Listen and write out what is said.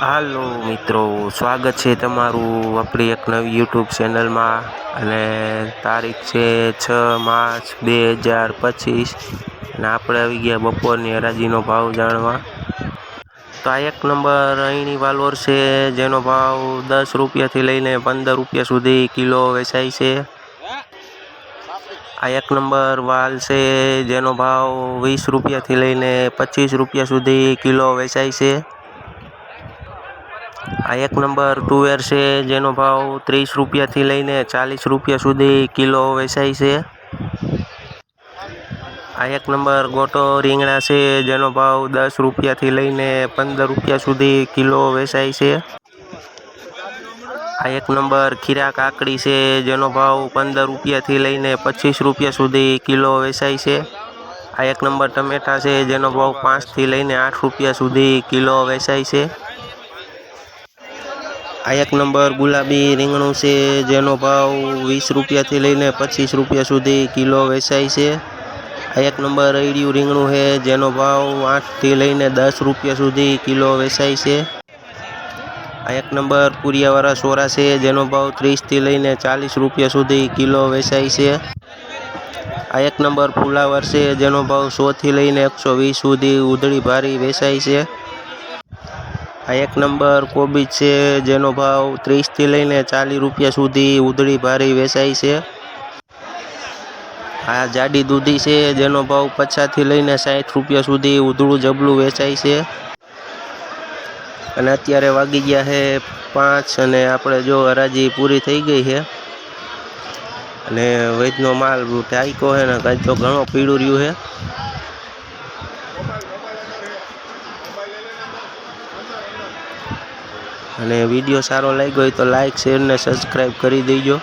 હાલો મિત્રો, સ્વાગત છે તમારું આપણી એક નવી યુટ્યુબ ચેનલમાં. અને તારીખ છે 6 માર્ચ 2025 અને આપણે આવી ગયા બપોરની હરાજીનો ભાવ જાણવા. તો આ એક નંબર અહીંની વાલોર છે, જેનો ભાવ 10 રૂપિયાથી લઈને 15 રૂપિયા સુધી કિલો વેચાય છે. આ એક નંબર વાલ છે, જેનો ભાવ 20 રૂપિયાથી લઈને 25 રૂપિયા સુધી કિલો વેચાય છે. આ એક નંબર તુવેર છે, જેનો ભાવ 30 રૂપિયાથી લઈને 40 રૂપિયા સુધી કિલો વેચાય છે. આ એક નંબર ગોટો રીંગણા છે, જેનો ભાવ 10 રૂપિયાથી લઈને 15 રૂપિયા સુધી કિલો વેચાય છે. આ એક નંબર ખીરા કાકડી છે, જેનો ભાવ 15 રૂપિયાથી લઈને 25 રૂપિયા સુધી કિલો વેચાય છે. આ એક નંબર ટમેટા છે, જેનો ભાવ 5થી લઈને 8 રૂપિયા સુધી કિલો વેચાય છે. આ એક નંબર ગુલાબી રીંગણું છે, જેનો ભાવ 20 રૂપિયાથી લઈને 25 રૂપિયા સુધી કિલો વેચાય છે. આ એક નંબર અળિયું રીંગણું છે, જેનો ભાવ 8થી લઈને 10 રૂપિયા સુધી કિલો વેચાય છે. આ એક નંબર પૂરિયાવાળા સોરા છે, જેનો ભાવ 30થી લઈને 40 રૂપિયા સુધી કિલો વેચાય છે. આ એક નંબર ફુલાવર છે, જેનો ભાવ 100થી લઈને 120 સુધી ઉધળી ભારી વેચાય છે. આ એક નંબર કોબીજ છે, જેનો ભાવ 30થી લઈને 40 રૂપિયા સુધી ઉધળી ભારી વેચાય છે. આ જાડી દૂધી છે, જેનો ભાવ 50થી લઈને 60 રૂપિયા સુધી ઉધળું જબલું વેચાય છે. અને અત્યારે વાગી ગયા છે 5 અને આપણે જો હરાજી પૂરી થઈ ગઈ છે. અને વૈદનો માલ ટાઈકો છે ને કાંઈ તો ઘણો પીળું રહ્યું છે. અને વિડીયો સારો લાગ્યો હોય તો લાઈક, શેર ને સબસ્ક્રાઈબ કરી દેજો.